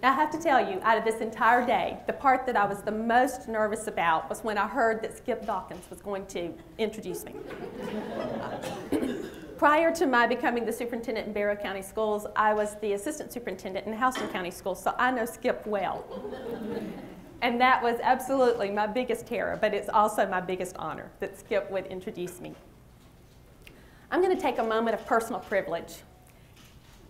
Now, I have to tell you, out of this entire day, the part that I was the most nervous about was when I heard that Skip Dawkins was going to introduce me. Prior to my becoming the superintendent in Barrow County Schools, I was the assistant superintendent in Houston County Schools, so I know Skip well. And that was absolutely my biggest terror, but it's also my biggest honor that Skip would introduce me. I'm going to take a moment of personal privilege.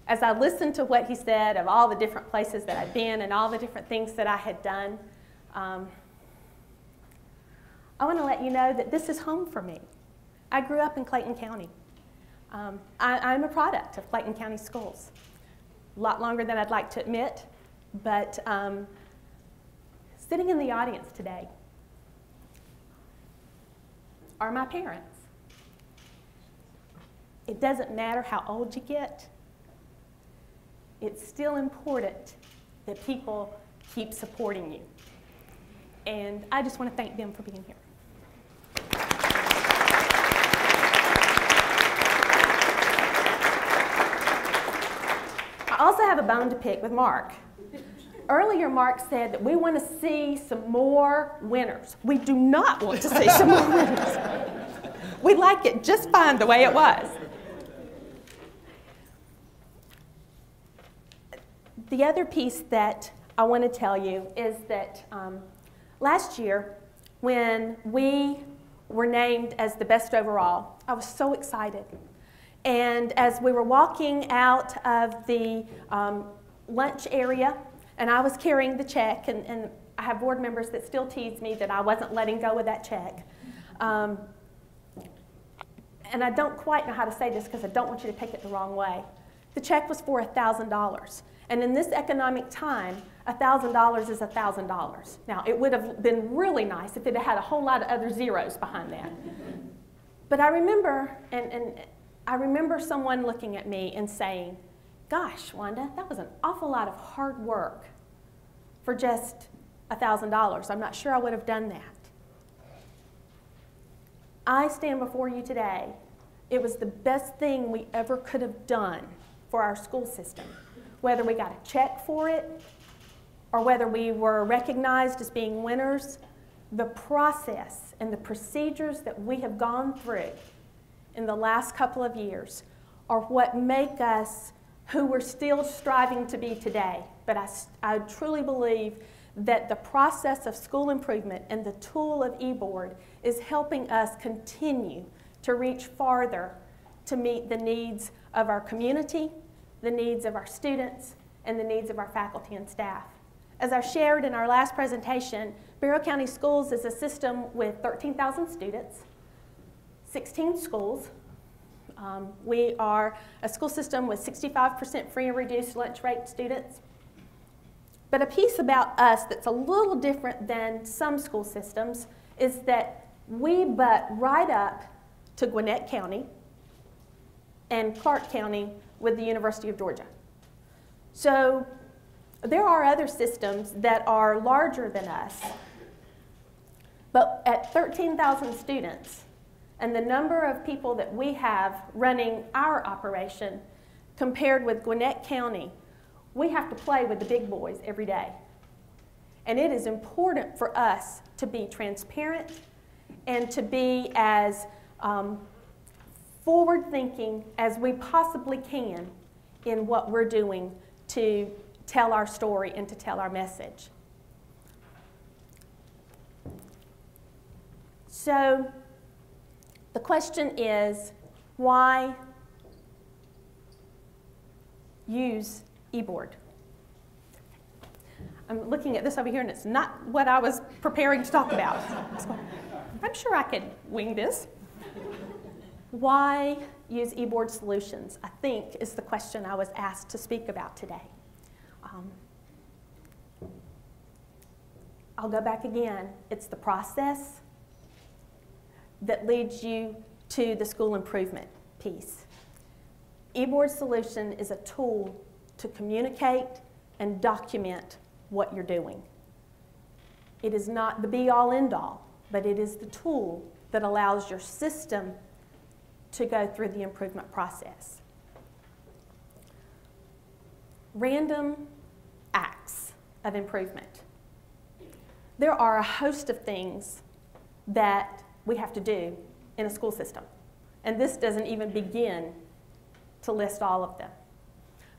As I listened to what he said of all the different places that I'd been and all the different things that I had done, I want to let you know that this is home for me. I grew up in Clayton County. I'm a product of Clayton County Schools. A lot longer than I'd like to admit, but sitting in the audience today are my parents. It doesn't matter how old you get. It's still important that people keep supporting you. And I just want to thank them for being here. I also have a bone to pick with Mark. Earlier, Mark said that we want to see some more winners. We do not want to see some more winners. We like it just fine the way it was. The other piece that I want to tell you is that last year, when we were named as the best overall, I was so excited. And as we were walking out of the lunch area, and I was carrying the check, and I have board members that still tease me that I wasn't letting go of that check. And I don't quite know how to say this because I don't want you to take it the wrong way. The check was for $1,000. And in this economic time, $1,000 is $1,000. Now, it would have been really nice if it had a whole lot of other zeros behind that. But I remember, and I remember someone looking at me and saying, gosh, Wanda, that was an awful lot of hard work for just $1,000. I'm not sure I would have done that. I stand before you today. It was the best thing we ever could have done for our school system. Whether we got a check for it or whether we were recognized as being winners, the process and the procedures that we have gone through in the last couple of years are what make us who we're still striving to be today. But I truly believe that the process of school improvement and the tool of eBOARD is helping us continue to reach farther to meet the needs of our community, the needs of our students, and the needs of our faculty and staff. As I shared in our last presentation, Barrow County Schools is a system with 13,000 students, 16 schools. We are a school system with 65% free and reduced lunch rate students. But a piece about us that's a little different than some school systems is that we butt right up to Gwinnett County and Clark County with the University of Georgia. So there are other systems that are larger than us, but at 13,000 students and the number of people that we have running our operation compared with Gwinnett County, we have to play with the big boys every day. And it is important for us to be transparent and to be as forward-thinking as we possibly can in what we're doing to tell our story and to tell our message. So the question is, why use eBOARD? I'm looking at this over here, and it's not what I was preparing to talk about. So I'm sure I could wing this. Why use eBOARD solutions, I think, is the question I was asked to speak about today. I'll go back again. It's the process that leads you to the school improvement piece. eBOARD solution is a tool to communicate and document what you're doing. It is not the be-all, end-all, but it is the tool that allows your system to go through the improvement process. Random acts of improvement. There are a host of things that we have to do in a school system, and this doesn't even begin to list all of them.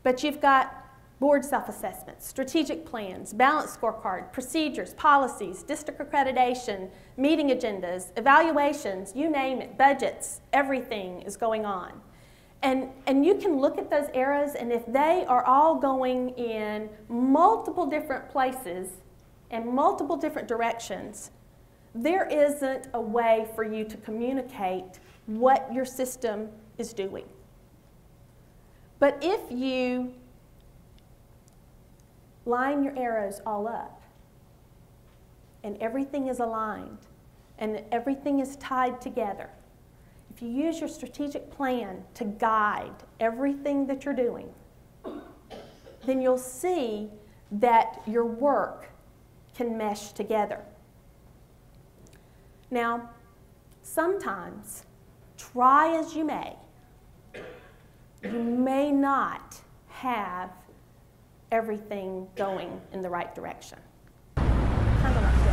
But you've got board self-assessments, strategic plans, balanced scorecard, procedures, policies, district accreditation, meeting agendas, evaluations, you name it, budgets, everything is going on. And you can look at those areas, and if they are all going in multiple different places and multiple different directions, there isn't a way for you to communicate what your system is doing. But if you line your arrows all up, and everything is aligned, and everything is tied together, if you use your strategic plan to guide everything that you're doing, then you'll see that your work can mesh together. Now, sometimes, try as you may not have everything going in the right direction. Kind of like this.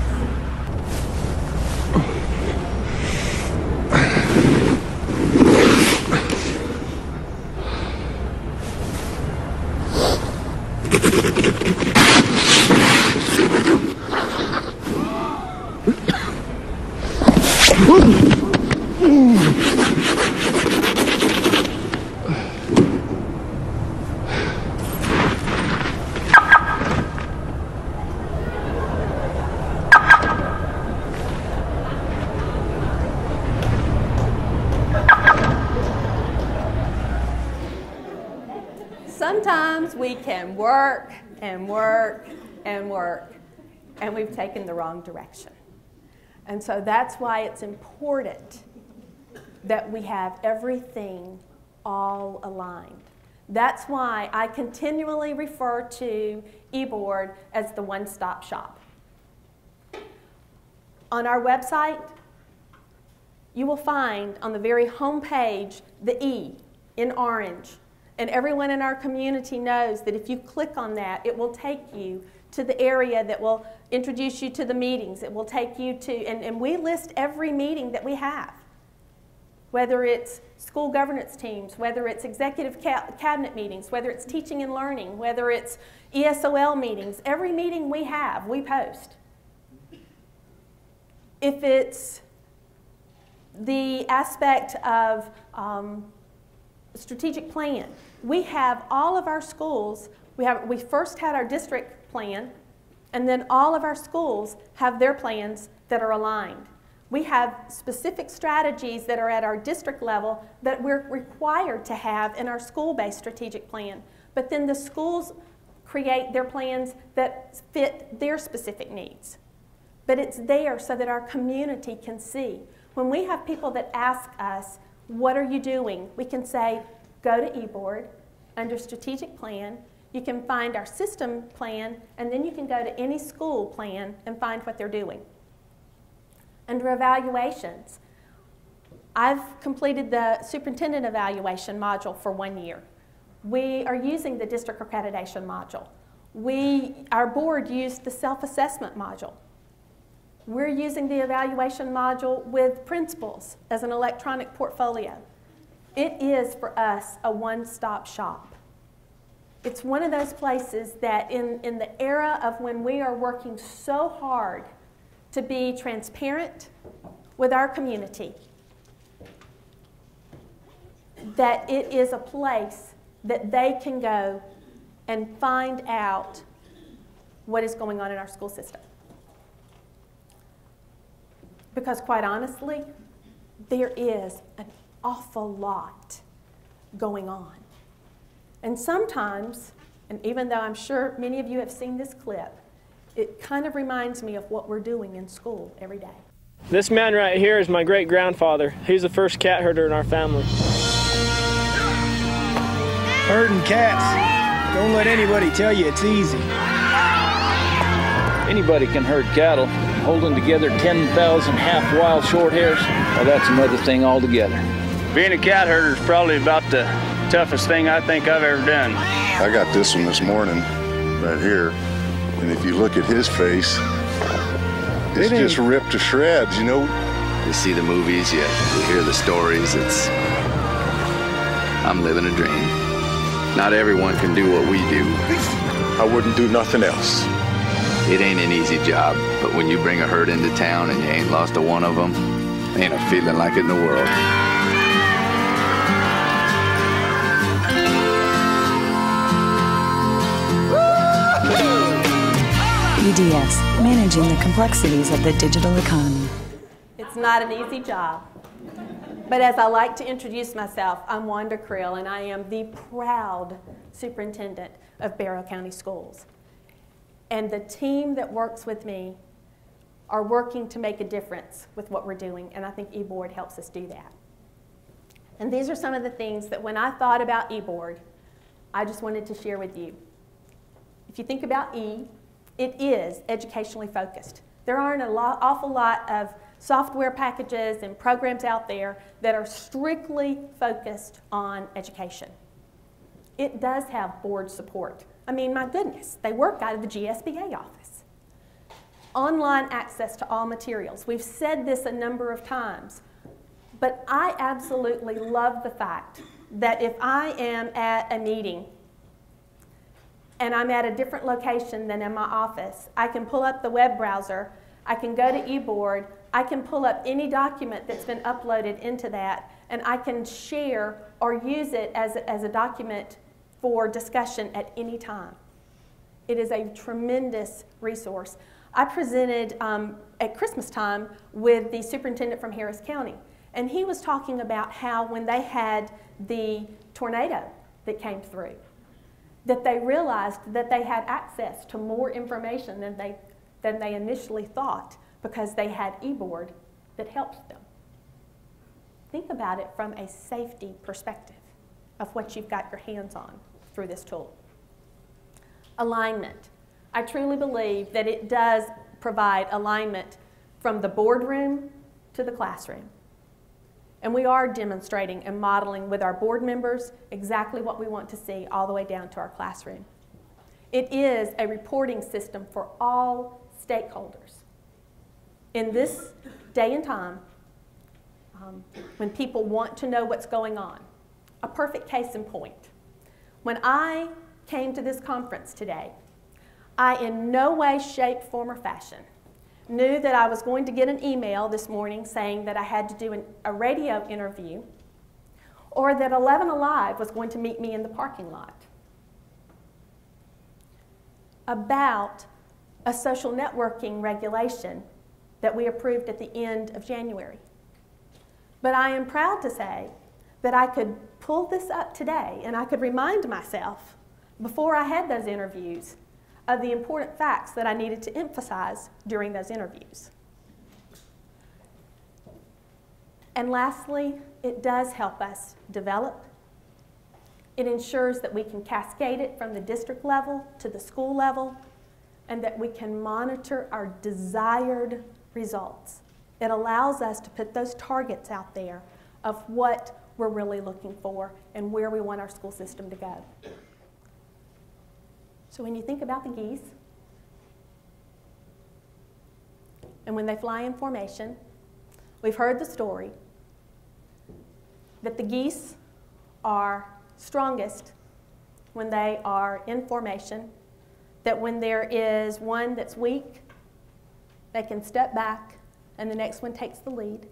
Sometimes we can work and work and work, and we've taken the wrong direction. And so that's why it's important that we have everything all aligned. That's why I continually refer to eBOARD as the one-stop shop. On our website, you will find on the very home page the E in orange. And everyone in our community knows that if you click on that, it will take you to the area that will introduce you to the meetings. It will take you to, and we list every meeting that we have, whether it's school governance teams, whether it's executive cabinet meetings, whether it's teaching and learning, whether it's ESOL meetings. Every meeting we have, we post. If it's the aspect of strategic plan, we have all of our schools, we first had our district plan, and then all of our schools have their plans that are aligned. We have specific strategies that are at our district level that we're required to have in our school-based strategic plan. But then the schools create their plans that fit their specific needs. But it's there so that our community can see. When we have people that ask us, what are you doing? We can say, go to eBOARD, under strategic plan, you can find our system plan, and then you can go to any school plan and find what they're doing. Under evaluations, I've completed the superintendent evaluation module for 1 year. We are using the district accreditation module. Our board used the self-assessment module. We're using the evaluation module with principals as an electronic portfolio. It is, for us, a one-stop shop. It's one of those places that in the era of when we are working so hard to be transparent with our community, that it is a place that they can go and find out what is going on in our school system. Because quite honestly, there is an awful lot going on. And sometimes, and even though I'm sure many of you have seen this clip, it kind of reminds me of what we're doing in school every day. This man right here is my great-grandfather. He's the first cat herder in our family. Herding cats. Don't let anybody tell you it's easy. Anybody can herd cattle. Holding together 10,000 half-wild short hairs, well, that's another thing altogether. Being a cat herder is probably about the toughest thing I think I've ever done. I got this one this morning right here, And if you look at his face, it's just ripped to shreds, you know? You see the movies, you hear the stories, I'm living a dream. Not everyone can do what we do. I wouldn't do nothing else. It ain't an easy job, but when you bring a herd into town and you ain't lost a one of them, ain't a feeling like it in the world. EDS, managing the complexities of the digital economy. It's not an easy job. But as I like to introduce myself, I'm Wanda Creel, and I am the proud superintendent of Barrow County Schools. And the team that works with me are working to make a difference with what we're doing, and I think eBOARD helps us do that. And these are some of the things that when I thought about eBOARD, I just wanted to share with you. If you think about E, it is educationally focused. There aren't an awful lot of software packages and programs out there that are strictly focused on education. It does have board support. I mean, my goodness, they work out of the GSBA office. Online access to all materials. We've said this a number of times, but I absolutely love the fact that if I am at a meeting and I'm at a different location than in my office, I can pull up the web browser, I can go to eBOARD, I can pull up any document that's been uploaded into that, and I can share or use it as a document for discussion at any time. It is a tremendous resource. I presented at Christmas time with the superintendent from Harris County, and he was talking about how when they had the tornado that came through, that they realized that they had access to more information than they initially thought because they had eBOARD that helped them. Think about it from a safety perspective of what you've got your hands on through this tool. Alignment. I truly believe that it does provide alignment from the boardroom to the classroom. And we are demonstrating and modeling with our board members exactly what we want to see all the way down to our classroom. It is a reporting system for all stakeholders. In this day and time, when people want to know what's going on, a perfect case in point. When I came to this conference today, I in no way, shape, form, or fashion knew that I was going to get an email this morning saying that I had to do a radio interview or that 11 Alive was going to meet me in the parking lot about a social networking regulation that we approved at the end of January. But I am proud to say that I could pull this up today and I could remind myself before I had those interviews of the important facts that I needed to emphasize during those interviews. And lastly, it does help us develop. It ensures that we can cascade it from the district level to the school level and that we can monitor our desired results. It allows us to put those targets out there of what we're really looking for and where we want our school system to go. So when you think about the geese, and when they fly in formation, we've heard the story that the geese are strongest when they are in formation, that when there is one that's weak, they can step back and the next one takes the lead.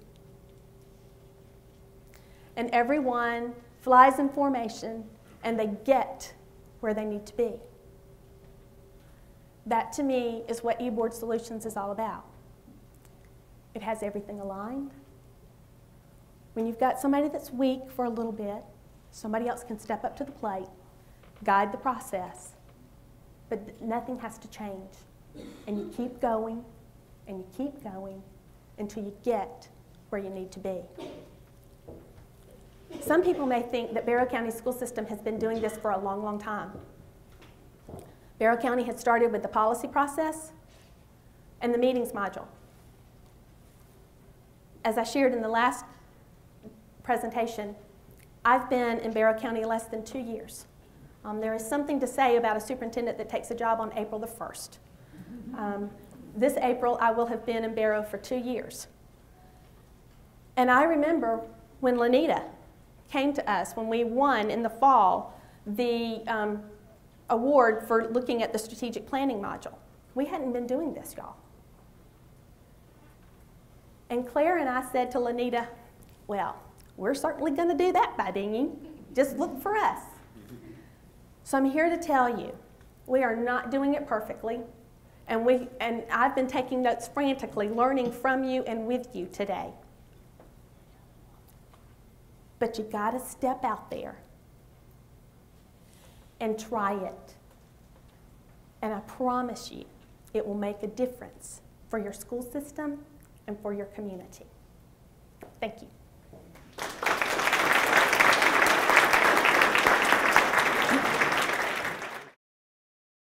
And everyone flies in formation and they get where they need to be. That, to me, is what eBOARD Solutions is all about. It has everything aligned. When you've got somebody that's weak for a little bit, somebody else can step up to the plate, guide the process, but nothing has to change. And you keep going, and you keep going until you get where you need to be. Some people may think that Barrow County School System has been doing this for a long, long time. Barrow County had started with the policy process and the meetings module. As I shared in the last presentation, I've been in Barrow County less than 2 years. There is something to say about a superintendent that takes a job on April the 1st. This April, I will have been in Barrow for 2 years. And I remember when Lanita came to us, when we won in the fall the award for looking at the strategic planning module. We hadn't been doing this, y'all. And Claire and I said to Lanita, well, we're certainly going to do that by dinging. Just look for us. So I'm here to tell you, we are not doing it perfectly. And I've been taking notes frantically, learning from you and with you today. But you got to step out there and try it. And I promise you, it will make a difference for your school system and for your community. Thank you.